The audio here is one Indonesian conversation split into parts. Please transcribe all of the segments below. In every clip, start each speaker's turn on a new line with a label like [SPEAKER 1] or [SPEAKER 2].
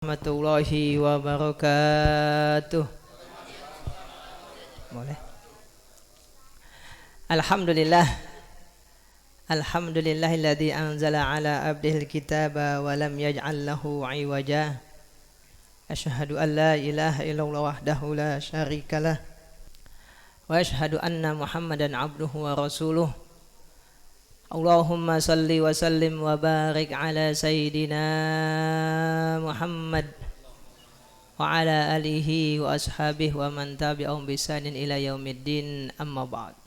[SPEAKER 1] warahmatullahi wabarakatuh. Boleh. Alhamdulillahilladzi anzala ala abdihil kitaba wa lam yaj'al lahu 'iwaja. Asyhadu an la ilaha illallah wahdahu la syarikalah wa asyhadu anna Muhammadan abduhu wa rasuluh. Allahumma salli wa sallim wa barik ala sayyidina Muhammad wa ala alihi wa ashabihi wa man tabi'ahum bi ihsanin ila yaumiddin, amma ba'd.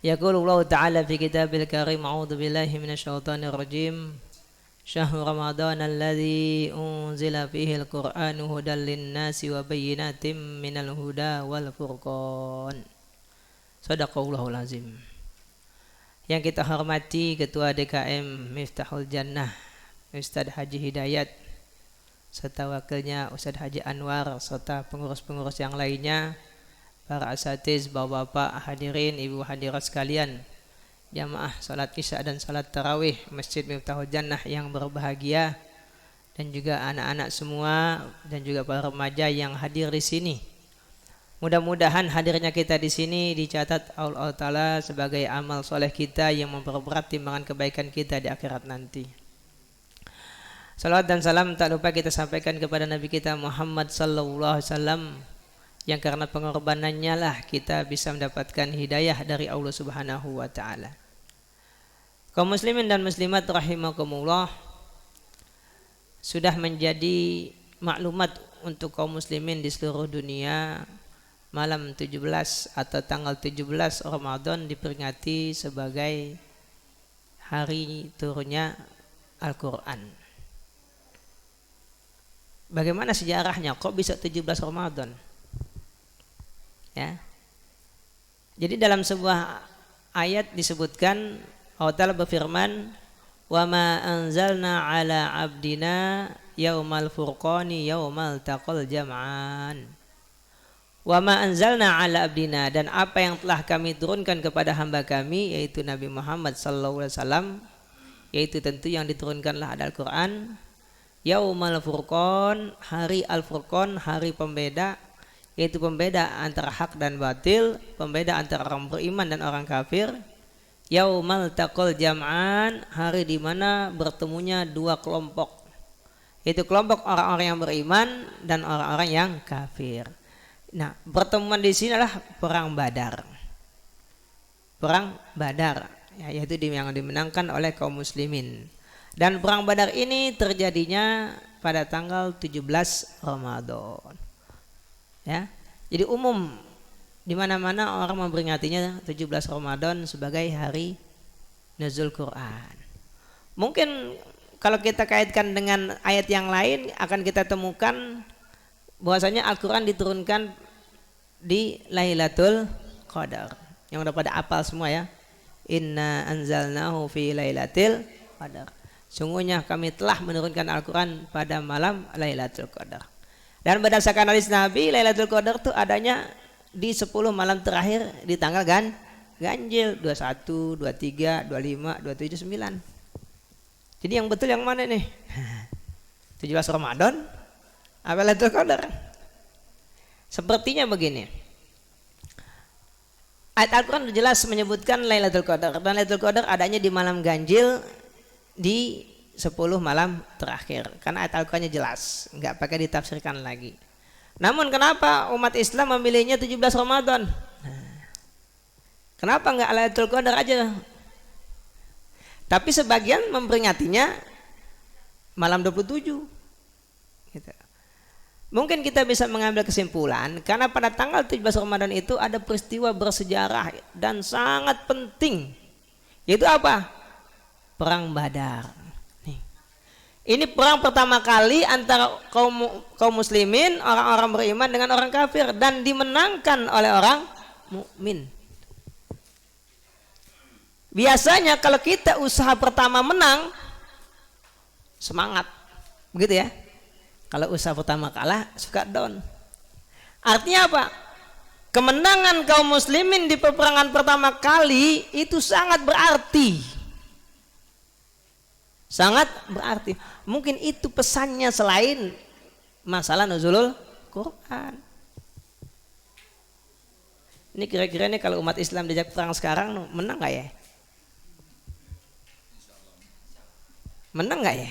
[SPEAKER 1] Yaqulu Allah ta'ala fi kitabil karim, a'udzu billahi minasyaitonir rajim. Syahrul Ramadan alladzi unzila fihi al-Qur'anu hudan lin-nasi wa bayyinatin minal huda wal furqan. Shadaqallahul azim. Yang kita hormati Ketua DKM Miftahul Jannah Ustaz Haji Hidayat, serta wakilnya Ustaz Haji Anwar, serta pengurus-pengurus yang lainnya, para asatiz, bapak-bapak, hadirin, ibu hadirat sekalian, jamaah salat isya dan salat tarawih Masjid Miftahul Jannah yang berbahagia, dan juga anak-anak semua dan juga para remaja yang hadir di sini. Mudah-mudahan hadirnya kita di sini dicatat Allah Ta'ala sebagai amal soleh kita yang memperberat timbangan kebaikan kita di akhirat nanti. Salawat dan salam tak lupa kita sampaikan kepada Nabi kita Muhammad sallallahu alaihi wasallam, yang karena pengorbanannya lah kita bisa mendapatkan hidayah dari Allah Subhanahu wa Ta'ala. Kaum muslimin dan muslimat rahimakumullah, sudah menjadi maklumat untuk kaum muslimin di seluruh dunia, malam 17 atau tanggal 17 Ramadan diperingati sebagai hari turunnya Al-Quran. Bagaimana sejarahnya? Kok bisa 17 Ramadan? Ya. Jadi dalam sebuah ayat disebutkan, Allah Ta'ala berfirman, "Wa ma anzalna ala abdina yaumal furqani yaumal taqal jam'an." Wa ma anzalna ala abdina, dan apa yang telah kami turunkan kepada hamba kami, yaitu Nabi Muhammad sallallahu alaihi wasallam, yaitu tentu yang diturunkanlah ada Al-Quran, yaumal furqan, hari Al-Furqan, hari pembeda, yaitu pembeda antara hak dan batil, pembeda antara orang beriman dan orang kafir. Yaumal taqal jam'an, hari di mana bertemunya dua kelompok, yaitu kelompok orang-orang yang beriman dan orang-orang yang kafir. Nah, pertemuan di sini adalah perang Badar. Perang Badar, ya, yaitu yang dimenangkan oleh kaum muslimin. Dan perang Badar ini terjadinya pada tanggal 17 Ramadan. Ya. Jadi umum di mana-mana orang memperingatinya 17 Ramadan sebagai hari nuzul Quran. Mungkin kalau kita kaitkan dengan ayat yang lain akan kita temukan bahwasanya Al-Quran diturunkan di Lailatul Qadar, yang udah pada apal semua ya. Inna anzalnahu fi Lailatul Qadar. Sungguhnya kami telah menurunkan Al-Quran pada malam Lailatul Qadar. Dan berdasarkan hadis Nabi, Lailatul Qadar itu adanya di 10 malam terakhir di tanggal ganjil 21, 23, 25, 27, 9. Jadi yang betul yang mana nih? 17 Ramadan apa Lailatul Qadar? Sepertinya begini. Ayat Al-Quran jelas menyebutkan Lailatul Qadar, dan Lailatul Qadar adanya di malam ganjil di 10 malam terakhir. Karena ayat Al-Qurannya jelas, nggak pakai ditafsirkan lagi. Namun kenapa umat Islam memilihnya 17 Ramadan? Kenapa nggak Lailatul Qadar aja? Tapi sebagian memperingatinya malam 27. Gitu. Mungkin kita bisa mengambil kesimpulan karena pada tanggal 17 Ramadan itu ada peristiwa bersejarah dan sangat penting, yaitu apa? Perang Badar. Ini perang pertama kali antara kaum muslimin, orang-orang beriman dengan orang kafir, dan dimenangkan oleh orang mukmin. Biasanya kalau kita usaha pertama menang, semangat, begitu ya. Kalau usaha pertama kalah, suka down. Artinya apa? Kemenangan kaum muslimin di peperangan pertama kali itu sangat berarti. Sangat berarti. Mungkin itu pesannya selain masalah nuzulul Quran. Ini kira-kira nih kalau umat Islam diajak perang sekarang menang nggak ya? Menang nggak ya?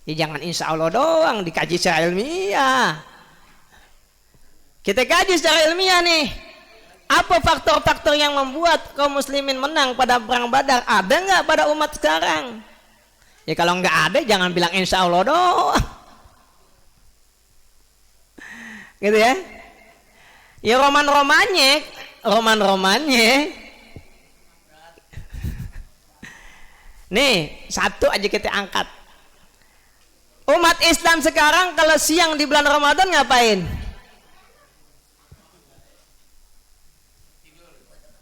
[SPEAKER 1] Ya jangan insya Allah doang, dikaji secara ilmiah. Kita kaji secara ilmiah nih. Apa faktor-faktor yang membuat kaum muslimin menang pada perang Badar? Ada nggak pada umat sekarang? Ya kalau nggak ada jangan bilang insya Allah doang. Gitu ya. Ya roman-romannya nih satu aja kita angkat. Umat Islam sekarang kalau siang di bulan Ramadan ngapain?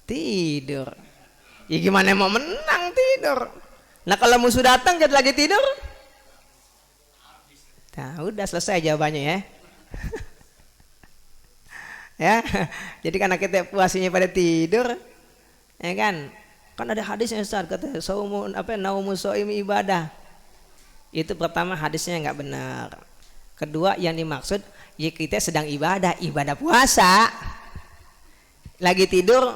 [SPEAKER 1] Tidur. Ya gimana mau menang tidur? Nah kalau musuh datang kita lagi tidur? Nah udah selesai jawabannya ya. Ya, jadi karena kita puasanya pada tidur, ya kan? Kan ada hadisnya Ustaz kata saumun naumu shaim ibadah. Itu pertama hadisnya nggak benar. Kedua yang dimaksud ya kita sedang ibadah puasa. Lagi tidur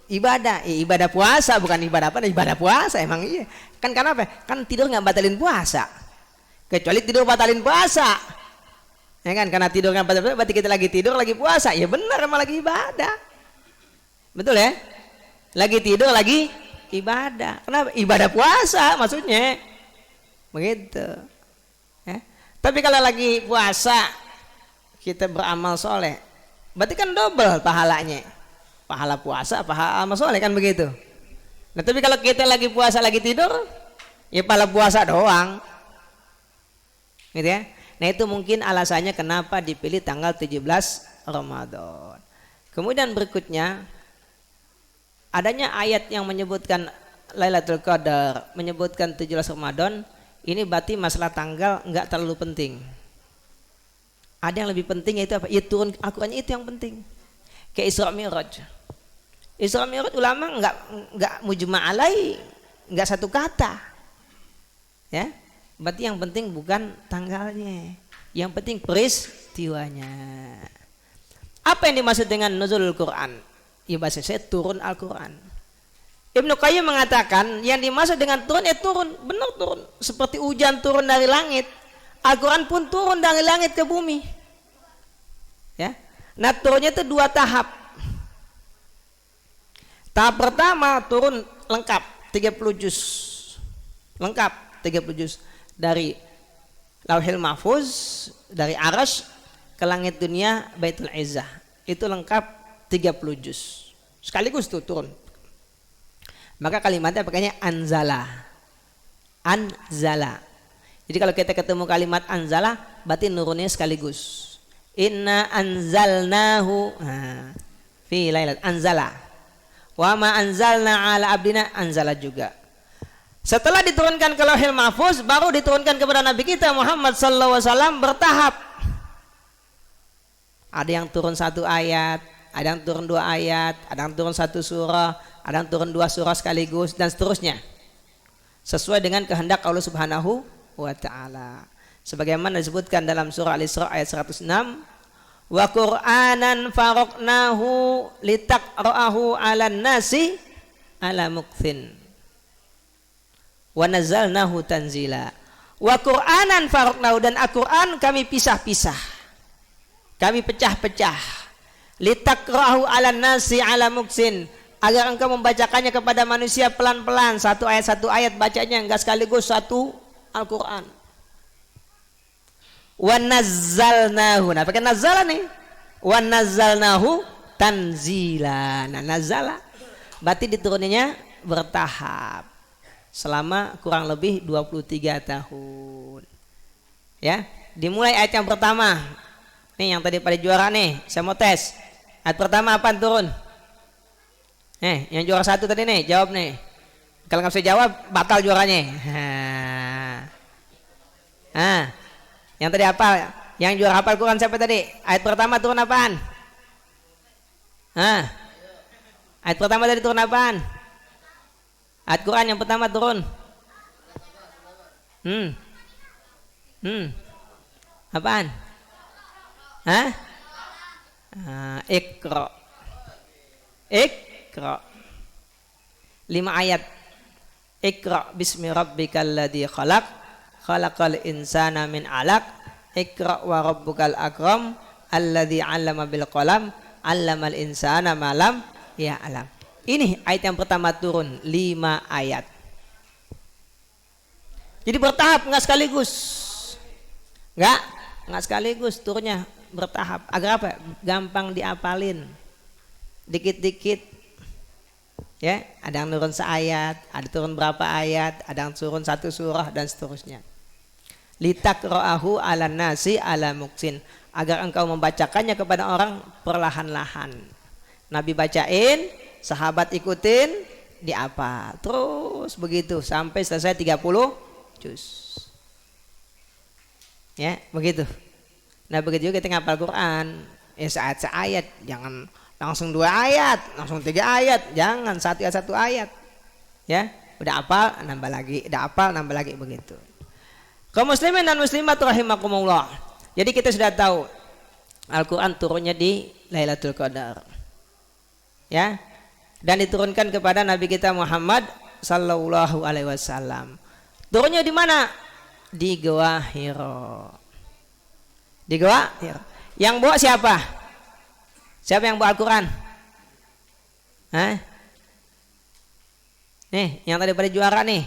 [SPEAKER 1] ibadah, ibadah puasa bukan ibadah apa? Ibadah puasa emang iya. Kan karena apa? Kan tidur nggak batalin puasa. Kecuali tidur batalin puasa. Ya kan? Karena tidur nggak batalin puasa, berarti kita lagi tidur lagi puasa. Ya benar emang lagi ibadah. Betul ya? Lagi tidur lagi ibadah. Kenapa? Ibadah puasa maksudnya. Begitu. Ya. Tapi kalau lagi puasa kita beramal soleh, berarti kan double pahalanya. Pahala puasa, pahala amal soleh kan begitu. Nah tapi kalau kita lagi puasa lagi tidur, ya pahala puasa doang, gitu ya. Nah itu mungkin alasannya kenapa dipilih tanggal 17 Ramadan. Kemudian berikutnya adanya ayat yang menyebutkan Lailatul Qadar, menyebutkan 17 Ramadan. Ini berarti masalah tanggal nggak terlalu penting. Ada yang lebih penting yaitu apa? Ya turun Al-Qurannya itu yang penting. Kayak Isra Mi'raj. Isra Mi'raj ulama nggak mujma' alai, nggak satu kata. Ya, berarti yang penting bukan tanggalnya, yang penting peristiwanya. Apa yang dimaksud dengan nuzulul Quran? Ya bahasa saya turun Al-Quran. Ibnu Qayyim mengatakan yang dimaksud dengan turun ya turun, benar turun. Seperti hujan turun dari langit, Al-Quran pun turun dari langit ke bumi. Ya, nah turunnya itu dua tahap. Tahap pertama turun lengkap 30 juz. Lengkap 30 juz dari Lauhil Mahfuz, dari Arasy ke langit dunia Baitul Izzah. Itu lengkap 30 juz. Sekaligus tuh turun. Maka kalimatnya pakainya anzala. Anzala. Jadi kalau kita ketemu kalimat anzala berarti nurunnya sekaligus. Inna anzalnahu fi lailat anzala. Wa ma anzalna ala abdina anzala juga. Setelah diturunkan ke Lauhil Mahfuz baru diturunkan kepada Nabi kita Muhammad sallallahu alaihi wasallam bertahap. Ada yang turun satu ayat, ada yang turun dua ayat, ada yang turun satu surah, ada yang turun dua surah sekaligus dan seterusnya. Sesuai dengan kehendak Allah Subhanahu wa taala. Sebagaimana disebutkan dalam surah Al-Isra ayat 106, wa Qur'anan faraqnahu litaqra'ahu 'alan nasi 'ala mukthin. Wa nazzalnahu tanzila. Wa Qur'anan faraqnahu, dan Al-Qur'an kami pisah-pisah. Kami pecah-pecah. Litaqra'ahu 'alan nasi 'ala mukthin, agar engkau membacakannya kepada manusia pelan-pelan, satu ayat bacanya, enggak sekaligus satu Al-Quran. Wa nazzalnahu, nah pakai nazzala nih, wa nazzalnahu tanzila. Nah nazzala berarti diturunnya bertahap selama kurang lebih 23 tahun. Ya, dimulai ayat yang pertama nih, yang tadi pada juara nih, saya mau tes ayat pertama apa turun. Yang juara satu tadi nih, jawab nih. Kalau nggak bisa jawab, batal juaranya. Yang tadi apa? Yang juara hafal Quran siapa tadi? Ayat pertama turun apaan? Ayat pertama tadi turun apaan? Ayat Quran yang pertama turun Hmm. Hmm. Apaan? Hah? Iqra. Iqra. 5 ayat. Iqra bismi rabbikal ladzi khalaq. Khalaqal insana min 'alaq. Iqra wa rabbukal akram. Alladzi 'allama bil qalam. 'Allamal insana ma lam ya'lam. Ini ayat yang pertama turun 5 ayat. Jadi bertahap, enggak sekaligus. Enggak sekaligus turunnya, bertahap. Agar apa? Gampang diapalin. Dikit-dikit. Ya, ada yang turun seayat, ada turun berapa ayat, ada yang turun 1 surah dan seterusnya. Litaqra'ahu 'alan nasi 'ala muksin. Agar engkau membacakannya kepada orang perlahan-lahan. Nabi bacain, sahabat ikutin, diapal. Terus begitu sampai selesai 30 juz. Ya, begitu. Nah, begitu juga kita ngapal Quran. Ya seayat, jangan langsung 2 ayat, langsung 3 ayat, jangan 1 ayat 1 ayat. Ya, udah hafal nambah lagi, udah hafal nambah lagi begitu. Kaum muslimin dan muslimat rahimakumullah. Jadi kita sudah tahu Al-Quran turunnya di Lailatul Qadar. Ya. Dan diturunkan kepada Nabi kita Muhammad sallallahu alaihi wasallam. Turunnya di mana? Di Gua Hira. Di Gua Hira. Yang bawa siapa? Siapa yang bawa Al-Quran? Hah? Nih, yang tadi pada juara nih.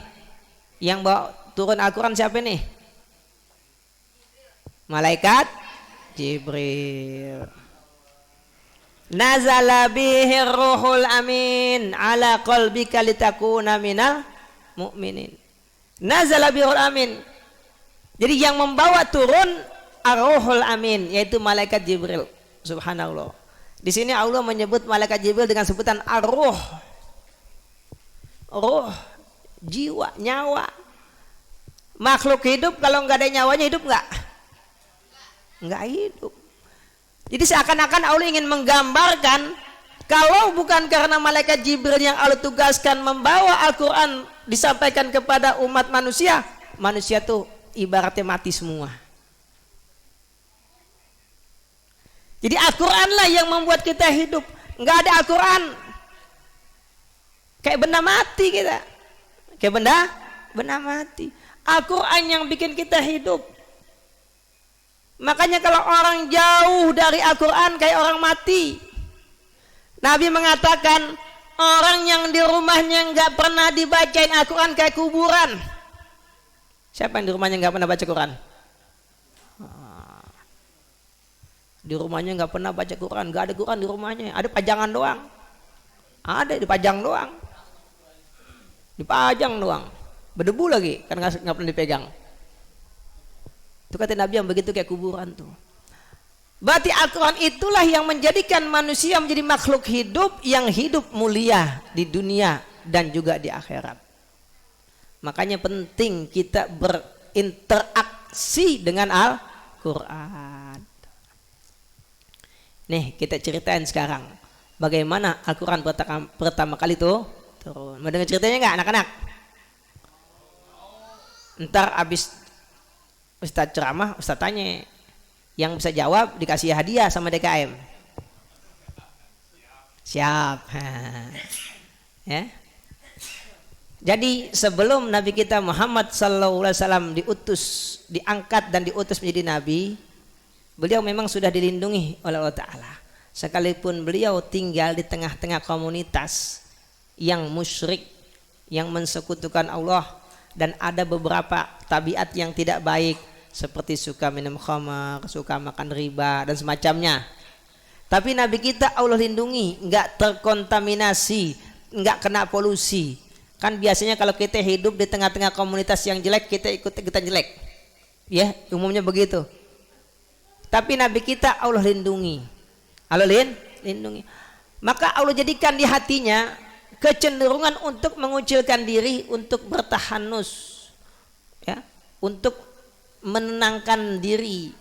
[SPEAKER 1] Yang bawa turun Al-Quran siapa nih? Malaikat Jibril. Nazala bihi ruhul amin ala qalbika litakuna minal mu'minin. Nazala bihul amin. Jadi yang membawa turun ar-ruhul amin, yaitu malaikat Jibril. Subhanallah. Di sini Allah menyebut malaikat Jibril dengan sebutan ar-ruh. Ruh, jiwa, nyawa. Makhluk hidup kalau nggak ada nyawanya hidup nggak? Nggak hidup. Jadi seakan-akan Allah ingin menggambarkan kalau bukan karena malaikat Jibril yang Allah tugaskan membawa Al-Quran disampaikan kepada umat manusia, manusia tuh ibaratnya mati semua. Jadi Al-Quran lah yang membuat kita hidup. Nggak ada Al-Quran, kayak benda mati kita. Kayak benda mati. Al-Quran yang bikin kita hidup. Makanya kalau orang jauh dari Al-Quran kayak orang mati. Nabi mengatakan orang yang di rumahnya nggak pernah dibacain Al-Quran kayak kuburan. Siapa yang di rumahnya nggak pernah baca Quran? Di rumahnya nggak pernah baca Quran, nggak ada Quran di rumahnya, ada pajangan doang. Ada dipajang doang. Dipajang doang. Berdebu lagi, kan nggak pernah dipegang. Itu kata Nabi yang begitu kayak kuburan tuh. Berarti Al-Quran itulah yang menjadikan manusia menjadi makhluk hidup yang hidup mulia di dunia dan juga di akhirat. Makanya penting kita berinteraksi dengan Al-Quran. Nih kita ceritain sekarang bagaimana Al-Quran pertama kali tuh turun. Mau dengar ceritanya nggak anak-anak? Ntar abis Ustadz ceramah, Ustadz tanya, yang bisa jawab dikasih hadiah sama DKM. Siap. Ya. Jadi sebelum Nabi kita Muhammad SAW diangkat dan diutus menjadi Nabi, beliau memang sudah dilindungi oleh Allah Ta'ala. Sekalipun beliau tinggal di tengah-tengah komunitas yang musyrik, yang mensekutukan Allah, dan ada beberapa tabiat yang tidak baik, seperti suka minum khamar, suka makan riba dan semacamnya. Tapi Nabi kita Allah lindungi, nggak terkontaminasi, nggak kena polusi. Kan biasanya kalau kita hidup di tengah-tengah komunitas yang jelek, kita ikut ikutan jelek. Ya, umumnya begitu. Tapi Nabi kita Allah lindungi. Allah lindungi. Maka Allah jadikan di hatinya kecenderungan untuk mengucilkan diri, untuk bertahanus. Ya, untuk menenangkan diri.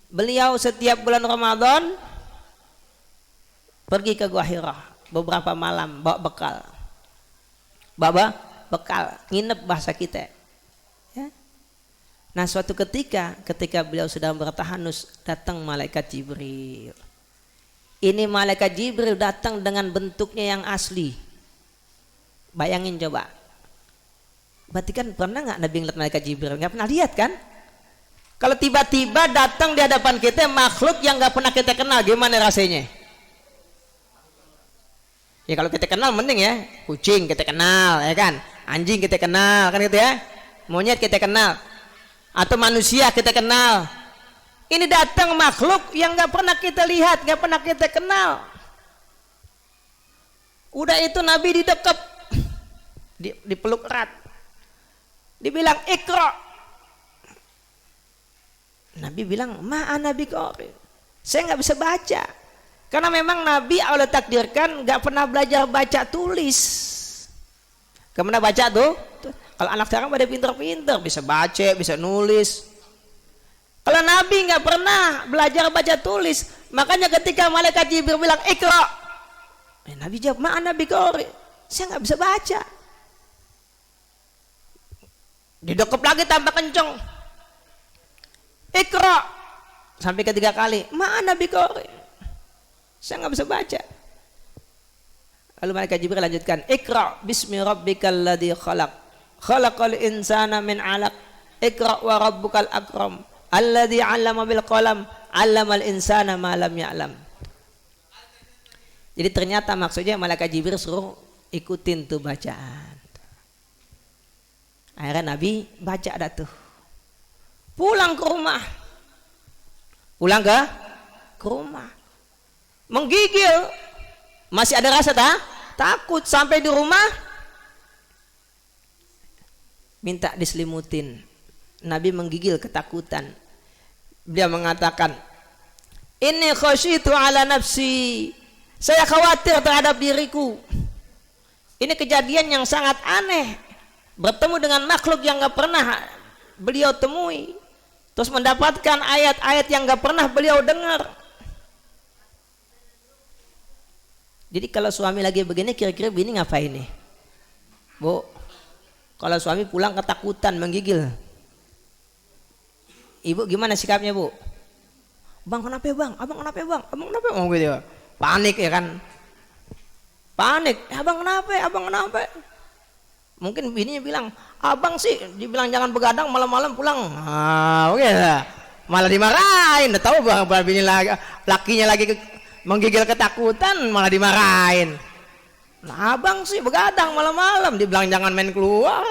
[SPEAKER 1] Beliau setiap bulan Ramadan pergi ke Gua Hira beberapa malam bawa bekal, nginep bahasa kita. Ya. Nah suatu ketika beliau sedang bertahanus, datang malaikat Jibril. Ini malaikat Jibril datang dengan bentuknya yang asli. Bayangin coba. Berarti kan pernah nggak Nabi ngeliat malaikat Jibril? Nggak pernah lihat kan? Kalau tiba-tiba datang di hadapan kita makhluk yang nggak pernah kita kenal, gimana rasanya? Ya kalau kita kenal mending ya, kucing kita kenal, ya kan? Anjing kita kenal, kan gitu ya? Monyet kita kenal, atau manusia kita kenal. Ini datang makhluk yang nggak pernah kita lihat, nggak pernah kita kenal. Udah itu Nabi didekap, dipeluk erat, dibilang Iqra. Nabi bilang ma'ana biqari, saya nggak bisa baca. Karena memang Nabi Allah takdirkan nggak pernah belajar baca tulis. Kemana baca tuh? Kalau anak sekarang pada pinter-pinter, bisa baca, bisa nulis. Kalau Nabi nggak pernah belajar baca tulis, makanya ketika malaikat Jibril bilang Iqra, Nabi jawab ma'ana biqari, saya nggak bisa baca. Didekap lagi tambah kenceng, Iqra, sampai ketiga kali, ma'ana biqari, saya nggak bisa baca. Lalu malaikat Jibril lanjutkan, Iqra bismi rabbikal ladzi khalaq, khalaqal insana min 'alaq, Iqra wa rabbukal akram, alladzi 'allama bil qalam, 'allamal insana ma lam ya'lam. Jadi ternyata maksudnya malaikat Jibril suruh ikutin tuh bacaan. Akhirnya Nabi baca dah tuh. Pulang ke rumah. Pulang ke rumah. Menggigil, masih ada rasa takut. Sampai di rumah minta diselimutin. Nabi menggigil ketakutan. Dia mengatakan, inni khasyitu ala nafsi, saya khawatir terhadap diriku. Ini kejadian yang sangat aneh, bertemu dengan makhluk yang gak pernah beliau temui, terus mendapatkan ayat-ayat yang gak pernah beliau dengar. Jadi kalau suami lagi begini, kira-kira bini ngapain nih? Bu, kalau suami pulang ketakutan, menggigil, ibu gimana sikapnya bu? Bang kenapa ya bang? Abang kenapa ya bang? Abang kenapa ya? Oh gitu. Panik ya kan? Panik. Abang kenapa ya? Abang kenapa ya? Mungkin bininya bilang, abang sih dibilang jangan begadang malam-malam pulang. Oke lah. Malah dimarahin. Udah tahu bang, bini lakinya lagi menggigil ketakutan, malah dimarahin. Nah, abang sih begadang malam-malam, dibilang jangan main keluar,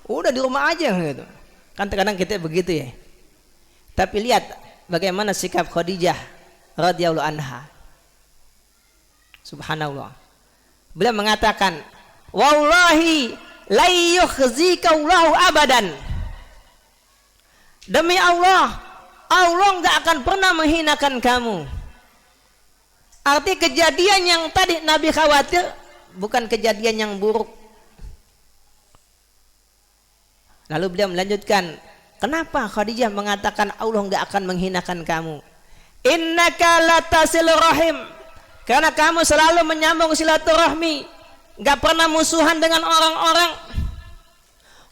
[SPEAKER 1] udah di rumah aja gitu. Kan terkadang kita begitu ya. Tapi lihat bagaimana sikap Khadijah radhiyallahu anha. Subhanallah. Beliau mengatakan, wallahi la yukhzikaulahu abadan. Demi Allah, Allah nggak akan pernah menghinakan kamu. Arti kejadian yang tadi Nabi khawatir bukan kejadian yang buruk. Lalu beliau melanjutkan, kenapa Khadijah mengatakan Allah nggak akan menghinakan kamu? Innaka latasilur rahim, karena kamu selalu menyambung silaturahmi, nggak pernah musuhan dengan orang-orang.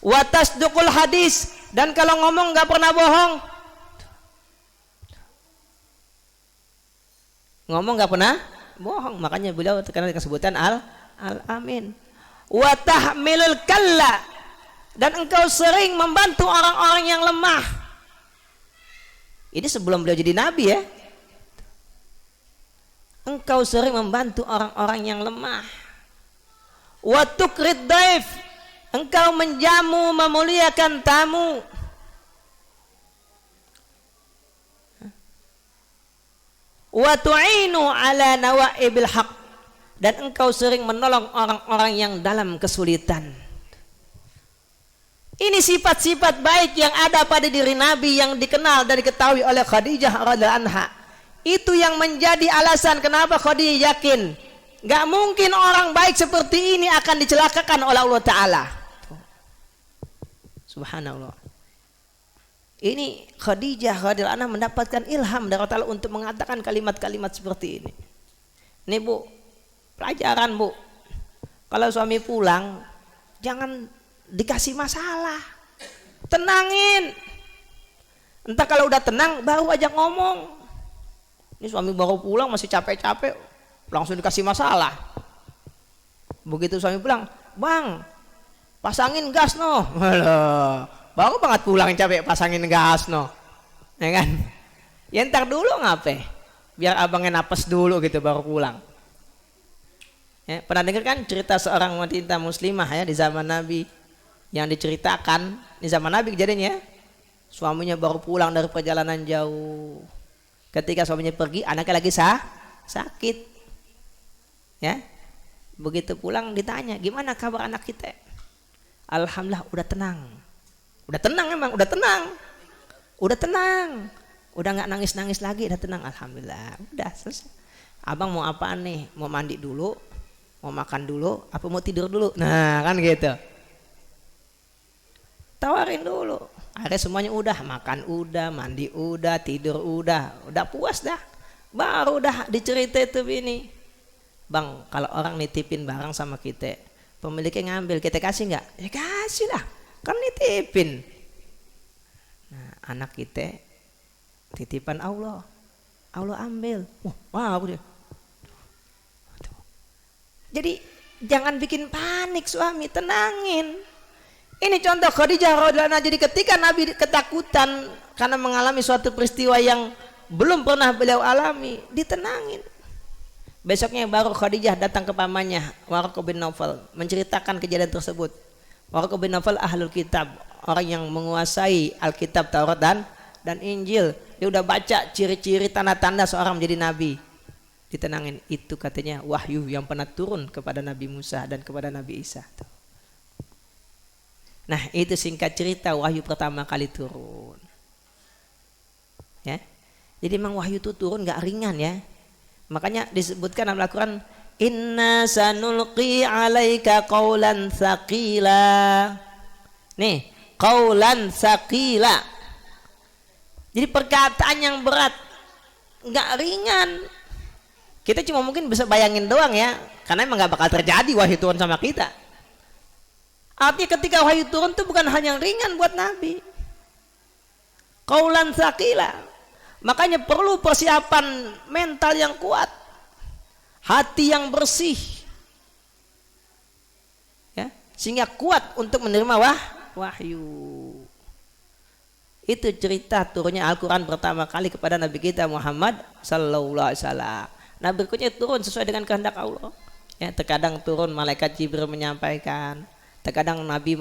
[SPEAKER 1] Wa tasduqul hadis, dan kalau ngomong nggak pernah bohong. Ngomong nggak pernah bohong, makanya beliau terkenal dengan sebutan al-amin. Wa tahmilul kalla, dan engkau sering membantu orang-orang yang lemah. Ini sebelum beliau jadi nabi ya. Engkau sering membantu orang-orang yang lemah. Wa tukrid daif, engkau menjamu memuliakan tamu. Wa tu'inu ala nawaibil haq, dan engkau sering menolong orang-orang yang dalam kesulitan. Ini sifat-sifat baik yang ada pada diri Nabi yang dikenal dan diketahui oleh Khadijah radhiyallahu anha. Itu yang menjadi alasan kenapa Khadijah yakin gak mungkin orang baik seperti ini akan dicelakakan oleh Allah Ta'ala. Subhanallah. Ini Khadijah radhiyallahu anha mendapatkan ilham dari Allah Ta'ala untuk mengatakan kalimat-kalimat seperti ini. Ini bu, pelajaran bu, kalau suami pulang jangan dikasih masalah, tenangin, Entah kalau udah tenang baru aja ngomong. Ini suami baru pulang masih capek-capek, langsung dikasih masalah. Begitu suami pulang, bang pasangin gas no. Alah, baru banget pulang capek pasangin gas no, ya kan? Ya ntar dulu ngapain? Biar abangnya napas dulu gitu baru pulang. Ya, pernah dengar kan cerita seorang wanita muslimah ya di zaman Nabi yang diceritakan di zaman Nabi kejadiannya, suaminya baru pulang dari perjalanan jauh. Ketika suaminya pergi, anaknya lagi sakit. Ya, begitu pulang ditanya, gimana kabar anak kita? Alhamdulillah udah tenang. Udah tenang emang, udah tenang. Udah tenang. Udah nggak nangis-nangis lagi, udah tenang. Alhamdulillah. Udah selesai. Abang mau apaan nih? Mau mandi dulu? Mau makan dulu? Apa mau tidur dulu? Nah kan gitu. Tawarin dulu. Akhirnya semuanya udah, makan udah, mandi udah, tidur udah puas dah. Baru udah dicerita itu bini. Bang, kalau orang nitipin barang sama kita, pemiliknya ngambil, kita kasih nggak? Ya kasih lah, kan nitipin. Nah, anak kita titipan Allah, Allah ambil. Wah, aku dia. Jadi jangan bikin panik suami, tenangin. Ini contoh Khadijah radhiyallahu anha. Jadi ketika Nabi ketakutan karena mengalami suatu peristiwa yang belum pernah beliau alami, ditenangin. Besoknya baru Khadijah datang ke pamannya Waraqah bin Naufal menceritakan kejadian tersebut. Waraqah bin Naufal ahlul kitab, orang yang menguasai Alkitab Taurat dan Injil. Dia udah baca ciri-ciri tanda-tanda seorang menjadi nabi. Ditenangin, itu katanya wahyu yang pernah turun kepada Nabi Musa dan kepada Nabi Isa. Nah, itu singkat cerita wahyu pertama kali turun. Ya. Jadi memang wahyu itu turun gak ringan ya. Makanya disebutkan dalam Al-Quran, inna sanulqi alaika qawlan thaqila. Nih, qawlan thaqila. Jadi perkataan yang berat, gak ringan. Kita cuma mungkin bisa bayangin doang ya, karena emang gak bakal terjadi wahyu turun sama kita. Artinya ketika wahyu turun itu bukan hal yang ringan buat Nabi. Qaulan tsaqila. Makanya perlu persiapan mental yang kuat, hati yang bersih, ya, sehingga kuat untuk menerima wahyu. Itu cerita turunnya Al-Quran pertama kali kepada Nabi kita Muhammad sallallahu alaihi wasallam. Nah berikutnya turun sesuai dengan kehendak Allah. Ya, terkadang turun malaikat Jibril menyampaikan, terkadang Nabi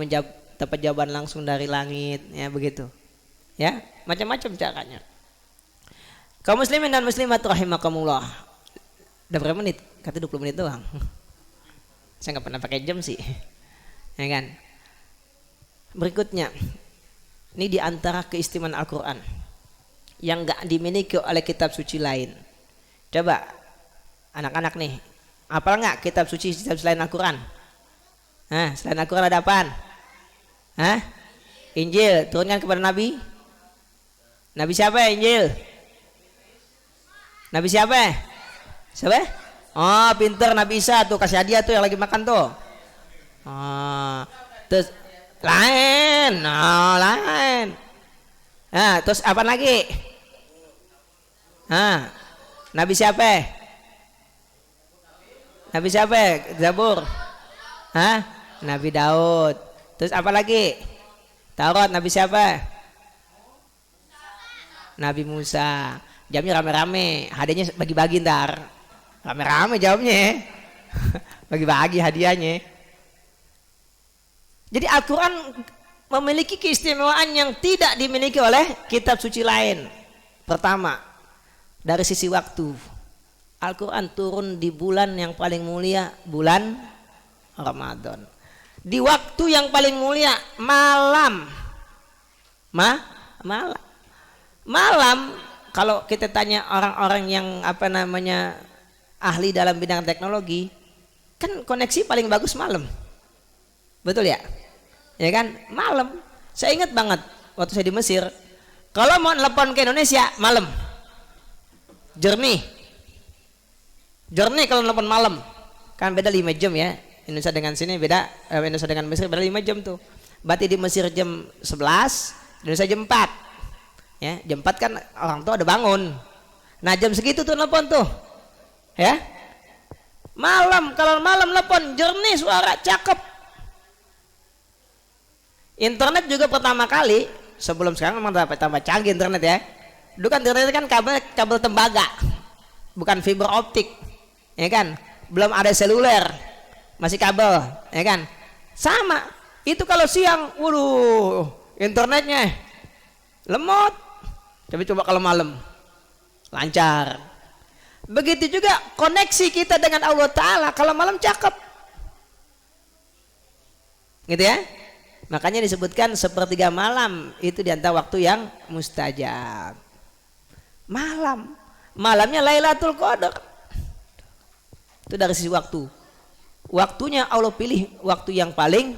[SPEAKER 1] dapat jawaban langsung dari langit, ya begitu. Ya, macam-macam caranya. Kaum muslimin dan muslimat rahimakumullah. Udah berapa menit? Kata 20 menit doang. Saya nggak pernah pakai jam sih. Ya kan? Berikutnya, ini diantara keistimewaan Al-Quran yang nggak dimiliki oleh kitab suci lain. Coba anak-anak nih, apal nggak kitab suci selain Al-Quran? Nah, selain Al-Quran ada apaan? Hah? Injil turunkan kepada Nabi. Nabi siapa ya Injil? Nabi siapa? Siapa? Oh, pinter Nabi Isa tuh, kasih hadiah tuh yang lagi makan tuh. Oh, terus lain, lain. Nah, terus apa lagi? Nabi siapa? Nabi siapa? Zabur. Nabi Daud. Terus apa lagi? Taurat Nabi siapa? Nabi Musa. Jamnya rame-rame, hadiahnya bagi-bagi ntar. Rame-rame jawabnya. Bagi-bagi hadiahnya. Jadi Al-Quran memiliki keistimewaan yang tidak dimiliki oleh kitab suci lain. Pertama, dari sisi waktu, Al-Quran turun di bulan yang paling mulia, bulan Ramadan. Di waktu yang paling mulia, malam. Malam, kalau kita tanya orang-orang yang ahli dalam bidang teknologi, kan koneksi paling bagus malam. Betul ya? Ya kan? Malam. Saya ingat banget waktu saya di Mesir, kalau mau telepon ke Indonesia malam. Jernih kalau telepon malam. Kan beda 5 jam ya. Indonesia dengan sini beda, Indonesia dengan Mesir beda 5 jam tuh. Berarti di Mesir jam 11, Indonesia jam 4. Ya, jam 4 kan orang tua udah bangun. Nah, jam segitu tuh nelpon tuh. Ya. Malam, kalau malam nelpon jernih suara, cakep. Internet juga pertama kali, sebelum sekarang memang tambah canggih internet ya. Dulu kan internet kan kabel tembaga, bukan fiber optik, ya kan? Belum ada seluler, masih kabel, ya kan? Sama, itu kalau siang, waduh, internetnya lemot. Tapi coba kalau malam, lancar. Begitu juga koneksi kita dengan Allah Ta'ala, kalau malam cakep, gitu ya. Makanya disebutkan sepertiga malam itu diantara waktu yang mustajab. Malamnya Lailatul Qadar. Itu dari sisi waktu. Waktunya Allah pilih waktu yang paling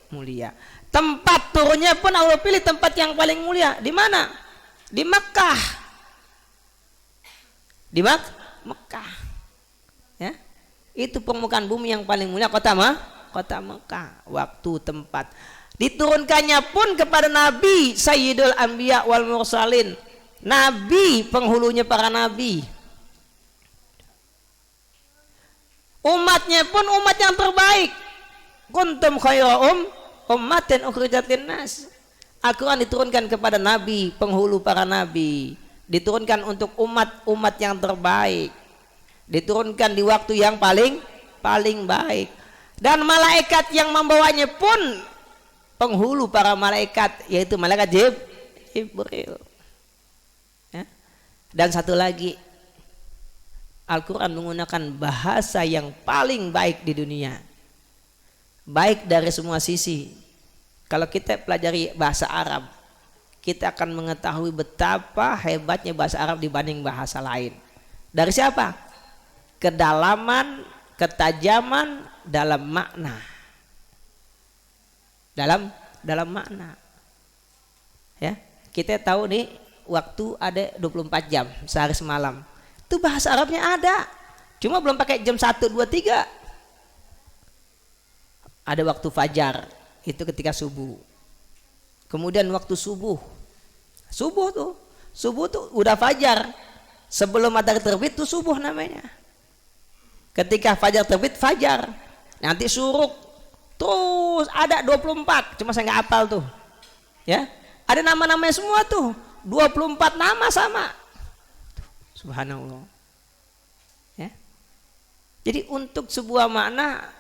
[SPEAKER 1] mulia. Tempat turunnya pun Allah pilih tempat yang paling mulia. Di mana? Di Mekah. Di Mekah. Ya. Itu permukaan bumi yang paling mulia, kota Mekah. Waktu, tempat. Diturunkannya pun kepada Nabi Sayyidul Anbiya wal Mursalin, Nabi penghulunya para nabi. Umatnya pun umat yang terbaik. Kuntum khaira ummatin ukhrijat linnas. Al-Quran diturunkan kepada Nabi penghulu para nabi, diturunkan untuk umat-umat yang terbaik, diturunkan di waktu yang paling baik. Dan malaikat yang membawanya pun penghulu para malaikat, yaitu malaikat Jibril. Ya. Dan satu lagi, Al-Quran menggunakan bahasa yang paling baik di dunia, baik dari semua sisi. Kalau kita pelajari bahasa Arab, kita akan mengetahui betapa hebatnya bahasa Arab dibanding bahasa lain. Dari siapa? Kedalaman, ketajaman dalam makna. Dalam makna. Ya, kita tahu nih waktu ada 24 jam sehari semalam. Itu bahasa Arabnya ada. Cuma belum pakai jam 1, 2, 3. Ada waktu fajar, itu ketika subuh. Kemudian waktu subuh. Subuh tuh udah fajar. Sebelum matahari terbit tuh subuh namanya. Ketika fajar terbit, fajar. Nanti suruk. Terus ada 24, cuma saya nggak hafal tuh. Ya, ada nama-namanya semua tuh. 24 nama sama. Subhanallah. Ya. Jadi untuk sebuah makna,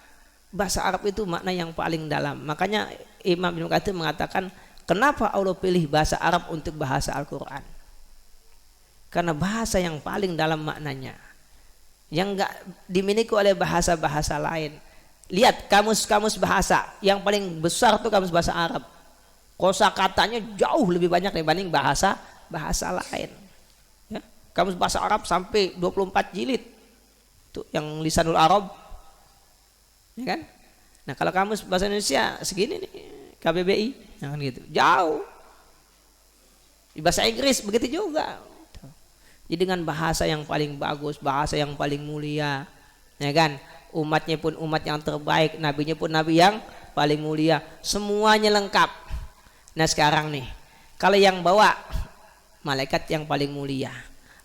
[SPEAKER 1] bahasa Arab itu makna yang paling dalam. Makanya Imam Ibnu Katsir mengatakan, kenapa Allah pilih bahasa Arab untuk bahasa Al-Quran? Karena bahasa yang paling dalam maknanya, yang nggak dimiliki oleh bahasa-bahasa lain. Lihat kamus-kamus bahasa yang paling besar tuh kamus bahasa Arab. Kosakatanya jauh lebih banyak dibanding bahasa lain. Ya. Kamus bahasa Arab sampai 24 jilid. Tuh yang Lisanul Arab. Ya kan? Nah, kalau kamus bahasa Indonesia segini nih, KBBI, jangan gitu. Jauh. Di bahasa Inggris begitu juga. Jadi dengan bahasa yang paling bagus, bahasa yang paling mulia, ya kan? Umatnya pun umat yang terbaik, nabinya pun nabi yang paling mulia, semuanya lengkap. Nah sekarang nih, kalau yang bawa malaikat yang paling mulia,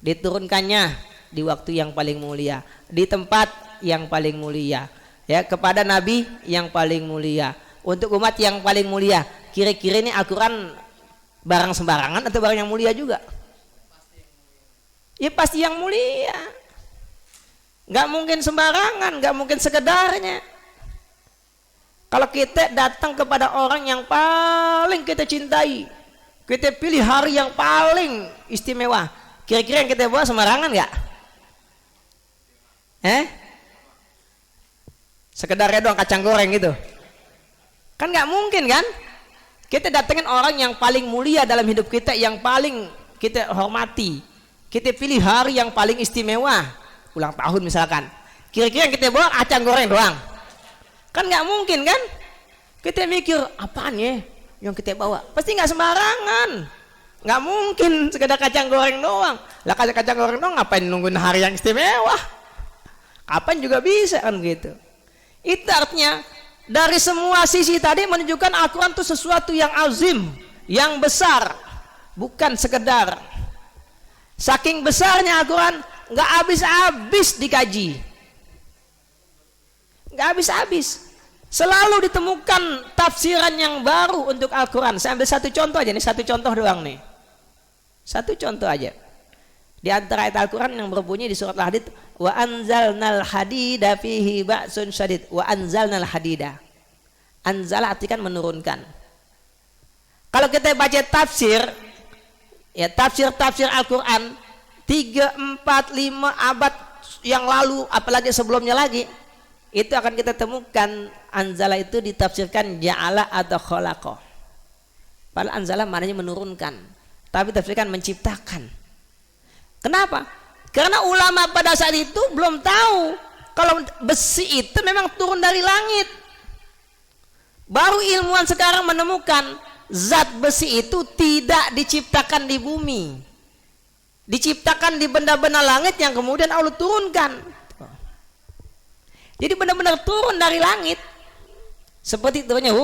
[SPEAKER 1] diturunkannya di waktu yang paling mulia, di tempat yang paling mulia, ya, kepada nabi yang paling mulia, untuk umat yang paling mulia. Kira-kira ini Al-Quran barang sembarangan atau barang yang mulia juga? Ya pasti yang mulia. Nggak mungkin sembarangan, nggak mungkin sekedarnya. Kalau kita datang kepada orang yang paling kita cintai, kita pilih hari yang paling istimewa, kira-kira yang kita bawa sembarangan nggak? Sekedarnya doang kacang goreng gitu, kan nggak mungkin kan? Kita datengin orang yang paling mulia dalam hidup kita, yang paling kita hormati, kita pilih hari yang paling istimewa, ulang tahun misalkan, kira-kira yang kita bawa kacang goreng doang, kan nggak mungkin kan? Kita mikir apaan ya yang kita bawa, pasti nggak sembarangan, nggak mungkin sekedar kacang goreng doang. Lah kacang goreng doang ngapain nungguin hari yang istimewa, kapan juga bisa kan gitu. Itu artinya dari semua sisi tadi menunjukkan Al-Quran itu sesuatu yang azim, yang besar, bukan sekedar. Saking besarnya Al-Quran, nggak habis-habis dikaji, nggak habis-habis. Selalu ditemukan tafsiran yang baru untuk Al-Quran. Saya ambil satu contoh aja nih, satu contoh doang nih, satu contoh aja. Di antara ayat Al-Quran yang berbunyi di surat Al-Hadid, wa anzalnal hadida fihi ba'sun syadid. Wa anzalnal hadida, anzala artikan menurunkan. Kalau kita baca tafsir, ya tafsir Al-Quran 3, 4, 5 abad yang lalu, apalagi sebelumnya lagi, itu akan kita temukan anzala itu ditafsirkan ja'ala atau khalaqa. Padahal anzala maknanya menurunkan, tapi tafsirkan menciptakan. Kenapa? Karena ulama pada saat itu belum tahu kalau besi itu memang turun dari langit. Baru ilmuwan sekarang menemukan zat besi itu tidak diciptakan di bumi, diciptakan di benda-benda langit yang kemudian Allah turunkan. Jadi benar-benar turun dari langit, seperti turunnya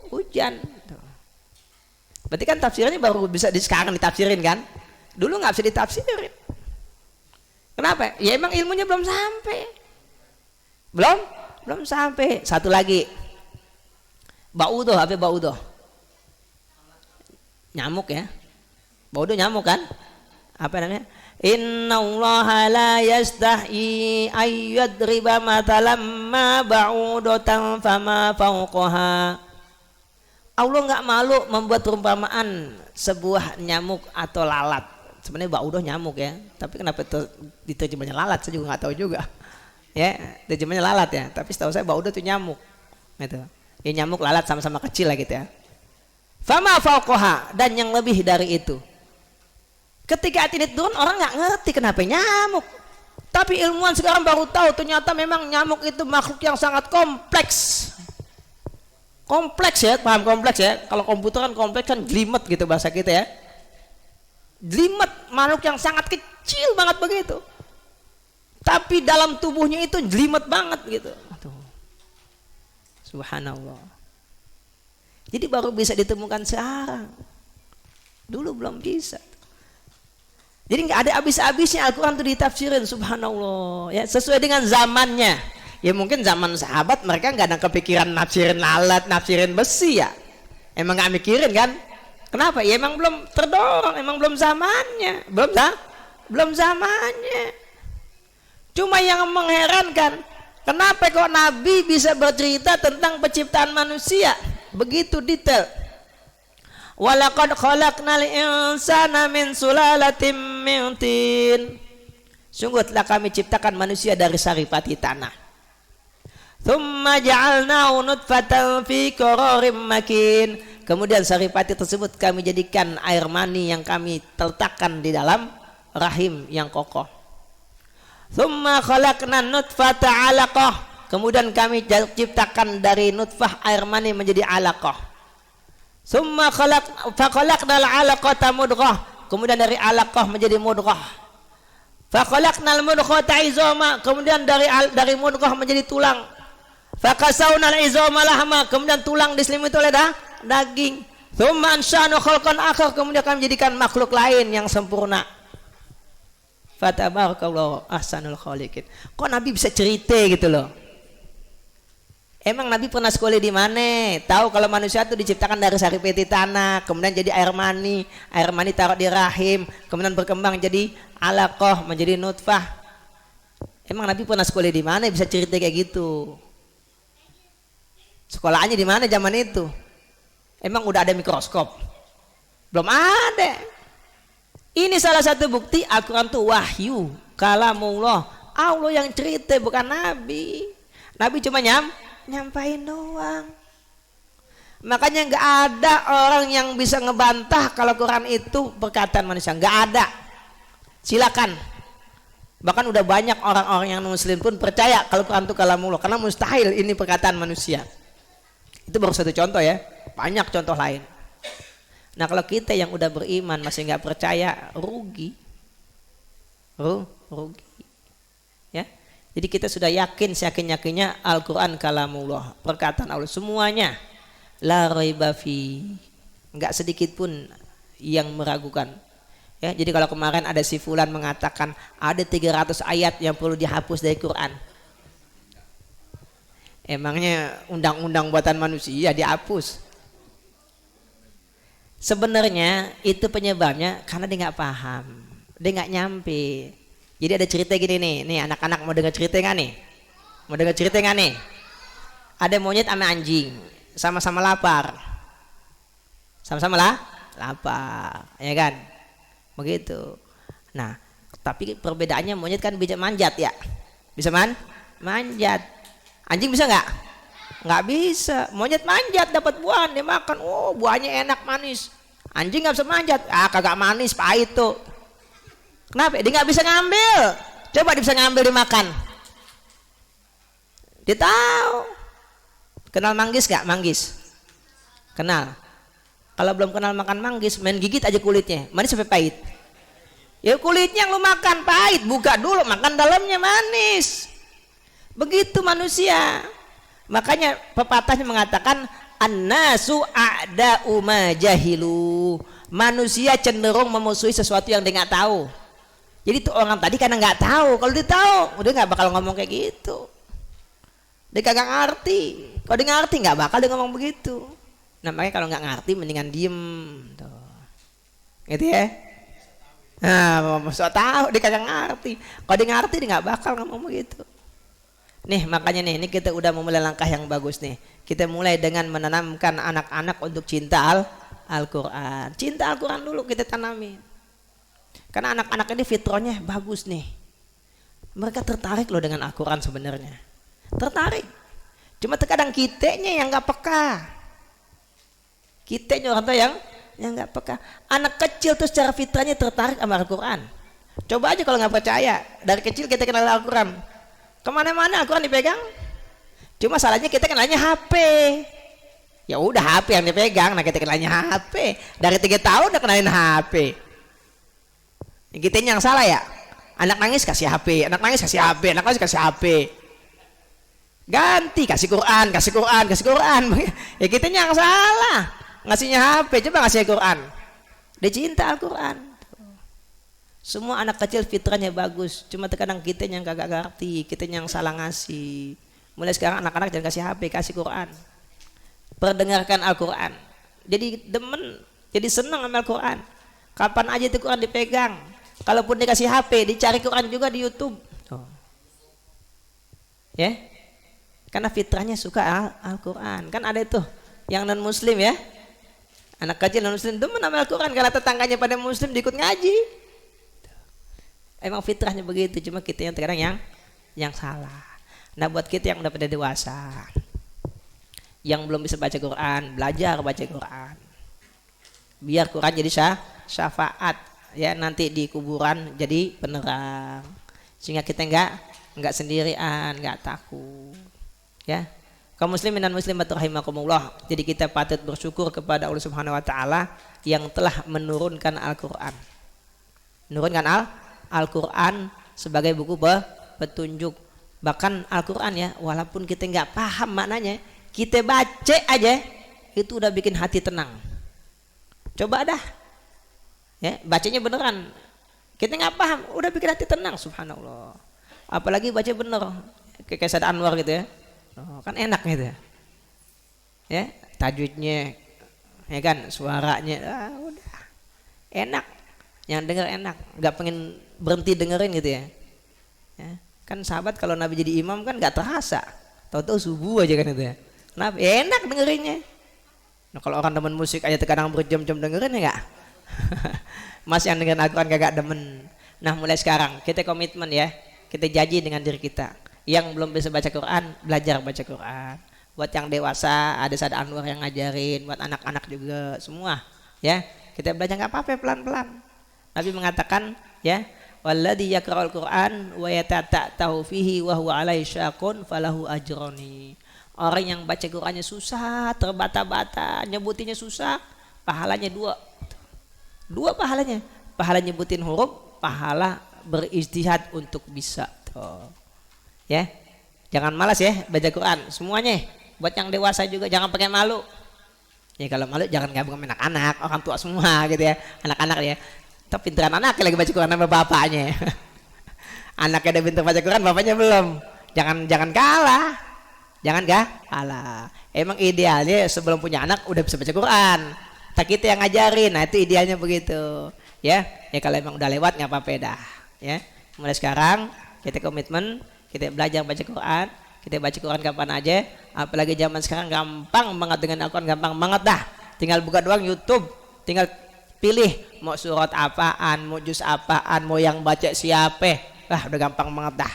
[SPEAKER 1] hujan. Berarti kan tafsirannya baru bisa sekarang ditafsirin kan? Dulu nggak bisa ditafsirin. Kenapa? Ya emang ilmunya belum sampai, belum sampai. Satu lagi, baudoh, apa baudoh? Nyamuk ya, baudoh nyamuk kan? Apa namanya? Innallaha la yastahi ayyadriba matalam ma ba'udatan fama fawqaha. Allah nggak malu membuat perumpamaan sebuah nyamuk atau lalat. Sebenarnya baudoh nyamuk ya, tapi kenapa diterjemahnya lalat saya juga nggak tahu juga. Ya, terjemahnya lalat ya, tapi setahu saya baudoh itu nyamuk. Gitu. Ya nyamuk lalat sama-sama kecil lah gitu ya. Fama fawqaha, dan yang lebih dari itu. Ketika ini turun orang nggak ngerti kenapa nyamuk, tapi ilmuwan sekarang baru tahu ternyata memang nyamuk itu makhluk yang sangat kompleks. Kompleks ya, paham kompleks ya? Kalau komputer kan kompleks kan jelimet gitu bahasa kita ya. Jelimet, makhluk yang sangat kecil banget begitu. Tapi dalam tubuhnya itu jelimet banget gitu. Subhanallah. Jadi baru bisa ditemukan sekarang. Dulu belum bisa. Jadi nggak ada habis-habisnya Al-Quran itu ditafsirin, subhanallah ya, sesuai dengan zamannya. Ya mungkin zaman sahabat mereka nggak ada kepikiran nafsirin lalat, nafsirin besi ya, emang nggak mikirin kan. Kenapa? Ya emang belum terdorong, emang belum zamannya, belum zamannya. Cuma yang mengherankan, kenapa kok Nabi bisa bercerita tentang penciptaan manusia begitu detail. Walaqad khalaqnal insana min sulalatin min tin. Sungguh telah kami ciptakan manusia dari saripati tanah. Tsumma ja'alnahu nutfatan fi qararin makin. Kemudian saripati tersebut kami jadikan air mani yang kami letakkan di dalam rahim yang kokoh. Tsumma khalaqnan nutfata 'alaqah. Kemudian kami ciptakan dari nutfah air mani menjadi 'alaqah. Summa khalaqnal 'alaqata mudghah. Kemudian dari 'alaqah menjadi mudghah. Fa khalaqnal mudghata 'izama. Kemudian dari mudghah menjadi tulang. Fa kasawnal 'izama lahma. Kemudian tulang diselimuti oleh daging. Tsumma ansha'na khalqan akhar. Kemudian kami menjadikan makhluk lain yang sempurna. Fatabarakallahu ahsanul khaliqin. Kok Nabi bisa cerita gitu loh? Emang Nabi pernah sekolah di mana? Tahu kalau manusia itu diciptakan dari saripati tanah, kemudian jadi air mani taruh di rahim, kemudian berkembang jadi alaqah, menjadi nutfah. Emang Nabi pernah sekolah di mana bisa cerita kayak gitu? Sekolahnya di mana zaman itu? Emang udah ada mikroskop? Belum ada. Ini salah satu bukti Al-Quran itu wahyu, kalamullah. Allah yang cerita bukan Nabi. Nabi cuma nyampain doang. Makanya nggak ada orang yang bisa ngebantah kalau Quran itu perkataan manusia, nggak ada. Silakan. Bahkan udah banyak orang-orang yang muslim pun percaya kalau Quran itu kalamullah, karena mustahil ini perkataan manusia. Itu baru satu contoh ya, banyak contoh lain. Nah kalau kita yang udah beriman masih nggak percaya, rugi. Rugi. Ya. Jadi kita sudah yakin seyakin-yakinnya Al-Quran kalamullah, perkataan Allah semuanya, la raiba fi, enggak sedikit pun yang meragukan. Ya, jadi kalau kemarin ada si fulan mengatakan ada 300 ayat yang perlu dihapus dari Quran. Emangnya undang-undang buatan manusia dihapus? Sebenarnya itu penyebabnya karena dia nggak paham, dia nggak nyampe. Jadi ada cerita gini nih anak-anak mau dengar cerita nggak nih? Mau dengar cerita nggak nih? Ada monyet sama anjing, sama-sama lapar, sama-sama lapar, ya kan? Begitu. Nah, tapi perbedaannya monyet kan bisa manjat ya, bisa manjat. Anjing bisa nggak? Nggak bisa. Monyet manjat dapat buah dia makan, oh buahnya enak manis. Anjing nggak bisa manjat, kagak manis pahit tuh. Kenapa? Dia nggak bisa ngambil. Coba dia bisa ngambil dimakan. Dia tahu. Kenal manggis nggak? Manggis. Kenal. Kalau belum kenal makan manggis, main gigit aja kulitnya. Manis sampai pahit. Ya kulitnya yang lu makan pahit, buka dulu makan dalamnya manis. Begitu manusia. Makanya pepatahnya mengatakan annasu a'da'u ma jahilu. Manusia cenderung memusuhi sesuatu yang dia nggak tahu. Jadi tuh orang tadi karena nggak tahu, kalau dia tahu, udah nggak bakal ngomong kayak gitu. Dia kagak ngerti. Kalau dia ngerti nggak bakal dia ngomong begitu. Nah makanya kalau nggak ngerti mendingan diem, tuh. Gitu ya. Nah, maksud tahu dia kagak ngerti. Kalau dia ngerti dia nggak bakal ngomong begitu. Nih makanya nih, ini kita udah memulai langkah yang bagus nih. Kita mulai dengan menanamkan anak-anak untuk cinta Al-Quran. Cinta Al-Quran dulu kita tanami. Karena anak-anak ini fitrahnya bagus nih. Mereka tertarik loh dengan Al-Quran sebenarnya. Tertarik. Cuma terkadang kitanya yang nggak peka. Kitanya orang tua yang nggak peka. Anak kecil tuh secara fitrahnya tertarik sama Al-Quran. Coba aja kalau nggak percaya. Dari kecil kita kenal Al-Quran. Kemana-mana Al-Quran dipegang. Cuma salahnya kita kenalnya HP. Ya udah HP yang dipegang, nah kita kenalnya HP. Dari 3 tahun udah kenalin HP. Kita yang salah ya. Anak nangis kasih HP, anak nangis kasih HP, anak nangis kasih HP. Ganti kasih Quran, kasih Quran, kasih Quran. Ya kita yang salah. Ngasihnya HP, coba ngasih Quran. Dia cinta Al-Quran. Semua anak kecil fitrahnya bagus, cuma terkadang kita yang kagak ngerti, kita yang salah ngasih. Mulai sekarang anak-anak jangan kasih HP, kasih Quran. Perdengarkan Al-Quran. Jadi demen, jadi senang sama Al-Quran. Kapan aja itu Quran dipegang. Kalaupun dikasih HP, dicari Quran juga di YouTube. Oh. Ya, karena fitrahnya suka Al-Quran. Kan ada itu yang non Muslim ya. Anak kecil non Muslim demen sama Al-Quran karena tetangganya pada Muslim diikut ngaji. Emang fitrahnya begitu, cuma kita yang terkadang yang salah. Nah buat kita yang udah pada dewasa, yang belum bisa baca Quran, belajar baca Quran. Biar Quran jadi syafaat ya nanti di kuburan jadi penerang. Sehingga kita enggak sendirian, enggak takut. Ya. Kaum muslimin dan muslimat rahimakumullah. Jadi kita patut bersyukur kepada Allah Subhanahu wa taala yang telah menurunkan Al-Qur'an. Menurunkan Al-Qur'an sebagai buku petunjuk. Bahkan Al-Qur'an ya, walaupun kita enggak paham maknanya, kita baca aja itu udah bikin hati tenang. Coba dah. Ya, bacanya beneran. Kita nggak paham, udah bikin hati tenang, subhanallah. Apalagi baca bener, kayak Said Anwar gitu ya. Oh, kan enak gitu ya. Ya, tajwidnya, ya kan, suaranya, udah enak. Yang denger enak, nggak pengen berhenti dengerin gitu ya. Ya. Kan sahabat kalau Nabi jadi imam kan nggak terasa, tahu-tahu subuh aja kan itu ya. Kenapa? Enak dengerinnya. Nah, kalau orang demen musik aja terkadang berjam-jam dengerin ya nggak. Mas yang dengan Al-Quran kagak demen. Nah mulai sekarang kita komitmen ya, kita janji dengan diri kita yang belum bisa baca Quran, belajar baca Quran. Buat yang dewasa ada Said Anwar yang ngajarin, buat anak-anak juga semua ya, kita belajar nggak apa-apa pelan-pelan. Nabi mengatakan ya, walladzi yaqra'ul Quran wa yatata'tahu fihi wa huwa 'alaihi syaqun falahu ajrani. Orang yang baca Qurannya susah, terbata-bata, nyebutinnya susah, pahalanya dua pahalanya. Pahala nyebutin huruf, pahala berijtihad untuk bisa. Tuh. Ya. Jangan malas ya baca Quran semuanya. Buat yang dewasa juga jangan pakai malu. Ya kalau malu jangan gabung sama anak-anak, orang tua semua gitu ya, anak-anak ya. Tapi pinteran anak lagi baca Quran sama bapaknya. Anaknya udah pintar baca Quran, bapaknya belum. Jangan kalah. Jangan kalah. Emang idealnya sebelum punya anak udah bisa baca Quran. Tak kita yang ngajarin. Nah, itu idealnya begitu. Ya kalau emang udah lewat nggak apa-apa dah. Ya. Mulai sekarang kita komitmen, kita belajar baca Quran. Kita baca Quran kapan aja. Apalagi zaman sekarang gampang banget dengan Al-Quran, gampang banget dah. Tinggal buka doang YouTube, tinggal pilih mau surat apaan, mau juz apaan, mau yang baca siapa. Udah gampang banget dah.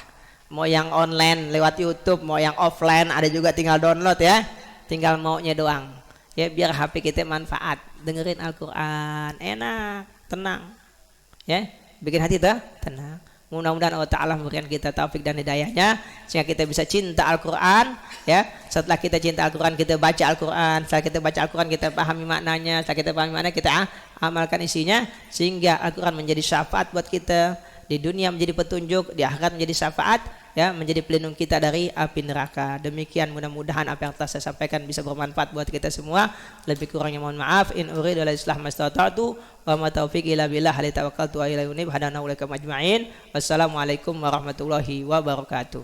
[SPEAKER 1] Mau yang online lewat YouTube, mau yang offline ada juga, tinggal download ya. Tinggal maunya doang. Ya biar HP kita manfaat. Dengerin Al-Quran, enak, tenang. Ya, bikin hati tuh tenang. Mudah-mudahan Allah Ta'ala memberikan kita taufik dan hidayahnya sehingga kita bisa cinta Al-Quran ya. Setelah kita cinta Al-Quran, kita baca Al-Quran. Setelah kita baca Al-Quran, kita pahami maknanya. Setelah kita pahami maknanya, kita amalkan isinya sehingga Al-Quran menjadi syafaat buat kita di dunia, menjadi petunjuk, di akhirat menjadi syafaat ya, menjadi pelindung kita dari api neraka. Demikian mudah-mudahan apa yang telah saya sampaikan bisa bermanfaat buat kita semua. Lebih kurangnya mohon maaf. In uridu illa islah mastata'tu wa ma taufiqi illa billah, alaihi tawakkaltu wa ilaihi unib. Hadana wa lakum ajma'in. Wassalamualaikum warahmatullahi wabarakatuh.